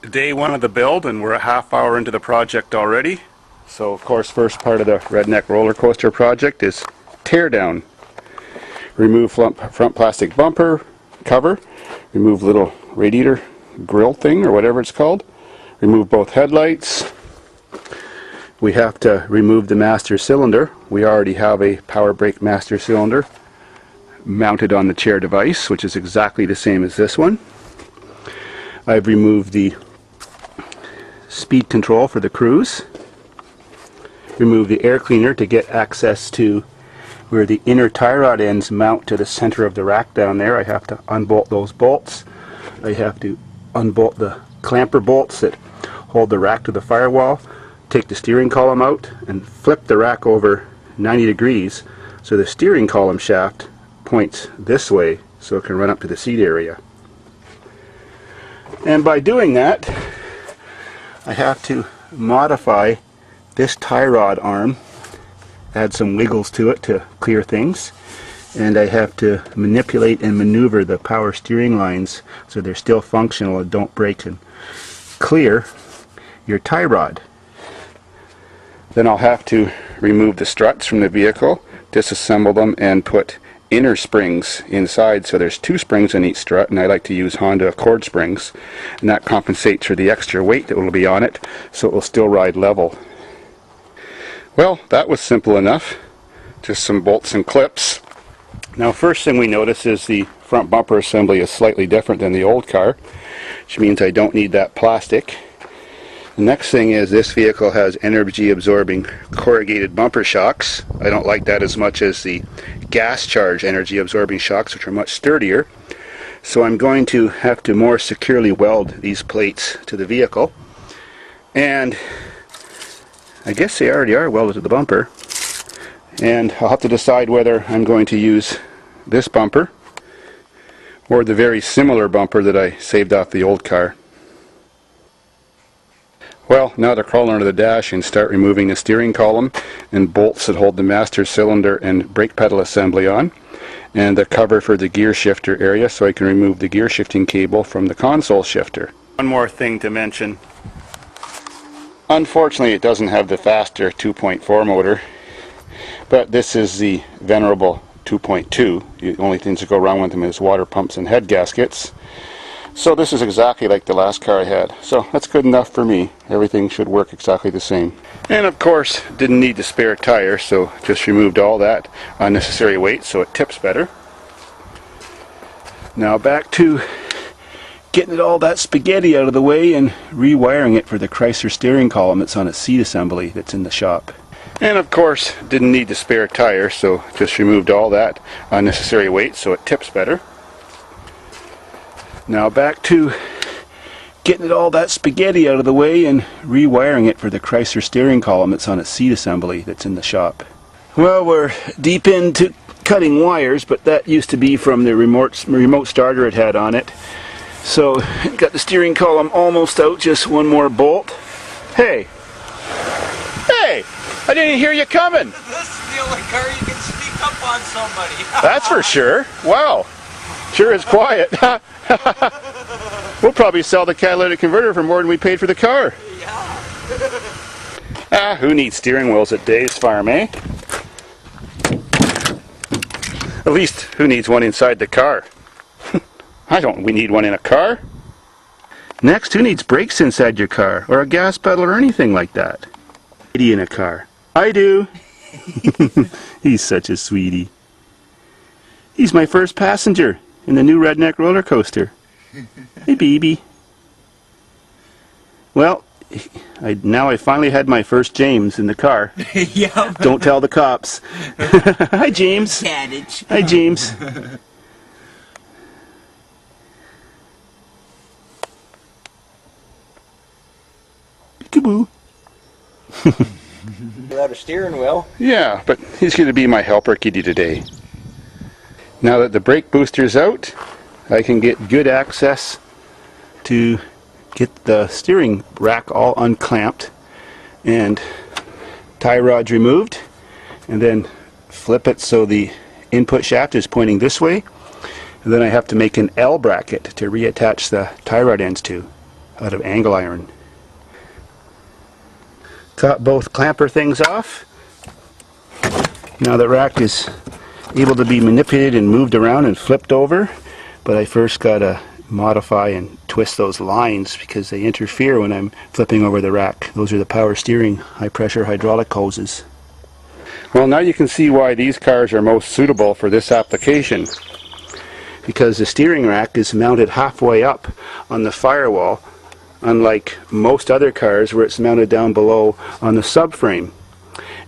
Day one of the build, and we're a half hour into the project already. So of course, first part of the Redneck roller coaster project is tear down. Remove front plastic bumper cover, remove little radiator grill thing or whatever it's called, remove both headlights. We have to remove the master cylinder. We already have a power brake master cylinder mounted on the chair device, which is exactly the same as this one. I've removed the speed control for the cruise. Remove the air cleaner to get access to where the inner tie rod ends mount to the center of the rack down there. I have to unbolt those bolts. I have to unbolt the clamper bolts that hold the rack to the firewall, take the steering column out, and flip the rack over 90 degrees so the steering column shaft points this way so it can run up to the seat area. And by doing that, I have to modify this tie rod arm, add some wiggles to it to clear things, and I have to manipulate and maneuver the power steering lines so they're still functional and don't break and clear your tie rod. Then I'll have to remove the struts from the vehicle, disassemble them, and put inner springs inside. So there's 2 springs in each strut, and I like to use Honda Accord springs, and that compensates for the extra weight that will be on it, so it will still ride level. Well, that was simple enough. Just some bolts and clips. Now, first thing we notice is the front bumper assembly is slightly different than the old car, which means I don't need that plastic. The next thing is this vehicle has energy absorbing corrugated bumper shocks. I don't like that as much as the gas charge energy absorbing shocks, which are much sturdier. So I'm going to have to more securely weld these plates to the vehicle. And I guess they already are welded to the bumper. And I'll have to decide whether I'm going to use this bumper or the very similar bumper that I saved off the old car. Well, now to crawl under the dash and start removing the steering column and bolts that hold the master cylinder and brake pedal assembly on, and the cover for the gear shifter area so I can remove the gear shifting cable from the console shifter. One more thing to mention. Unfortunately, it doesn't have the faster 2.4 motor, but this is the venerable 2.2. The only things that go wrong with them is water pumps and head gaskets. So this is exactly like the last car I had. So that's good enough for me. Everything should work exactly the same. And of course, didn't need the spare tire, so just removed all that unnecessary weight so it tips better. Now back to getting all that spaghetti out of the way and rewiring it for the Chrysler steering column that's on a seat assembly that's in the shop. And of course, didn't need the spare tire, so just removed all that unnecessary weight so it tips better. Now back to getting all that spaghetti out of the way and rewiring it for the Chrysler steering column that's on a seat assembly that's in the shop. Well, we're deep into cutting wires, but that used to be from the remote starter it had on it. So, got the steering column almost out, just one more bolt. Hey! Hey! I didn't hear you coming! This is the only car you can sneak up on somebody. That's for sure. Wow! Sure is quiet. We'll probably sell the catalytic converter for more than we paid for the car. Yeah. Who needs steering wheels at Dave's farm, eh? At least, who needs one inside the car? We need one in a car. Next, who needs brakes inside your car, or a gas pedal, or anything like that? In a car. I do. He's such a sweetie. He's my first passenger in the new Redneck roller coaster. Hey, baby. Well, now I finally had my first James in the car. Yeah. Don't tell the cops. Hi, James. Cabbage. Hi, James. Peekaboo. Without a steering wheel. Yeah, but he's going to be my helper kitty today. Now that the brake booster's out, I can get good access to get the steering rack all unclamped and tie rods removed, and then flip it so the input shaft is pointing this way, and then I have to make an L bracket to reattach the tie rod ends to. out of angle iron. Got both clamper things off. Now the rack is able to be manipulated and moved around and flipped over, but I first got to modify and twist those lines because they interfere when I'm flipping over the rack. Those are the power steering high pressure hydraulic hoses. Well, now you can see why these cars are most suitable for this application, because the steering rack is mounted halfway up on the firewall, unlike most other cars where it's mounted down below on the subframe.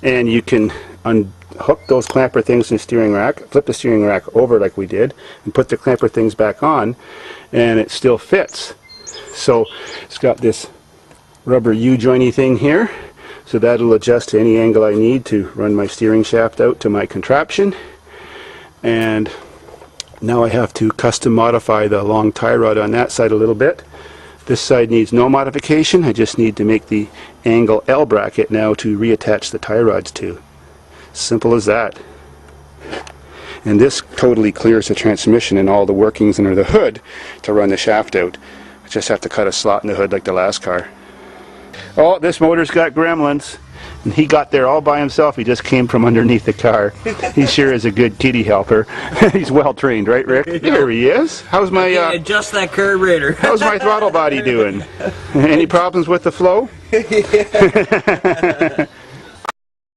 And you can unhook those clamper things in the steering rack, flip the steering rack over like we did, and put the clamper things back on, and it still fits. So it's got this rubber U-jointy thing here, so that'll adjust to any angle I need to run my steering shaft out to my contraption. And now I have to custom modify the long tie rod on that side a little bit. This side needs no modification. I just need to make the angle L bracket now to reattach the tie rods to. Simple as that. And this totally clears the transmission and all the workings under the hood to run the shaft out. I just have to cut a slot in the hood like the last car. Oh, this motor's got gremlins. And he got there all by himself. He just came from underneath the car. He sure is a good kitty helper. He's well trained, right, Rick? There he is. How's my adjust that carburetor. how's my throttle body doing? Any problems with the flow?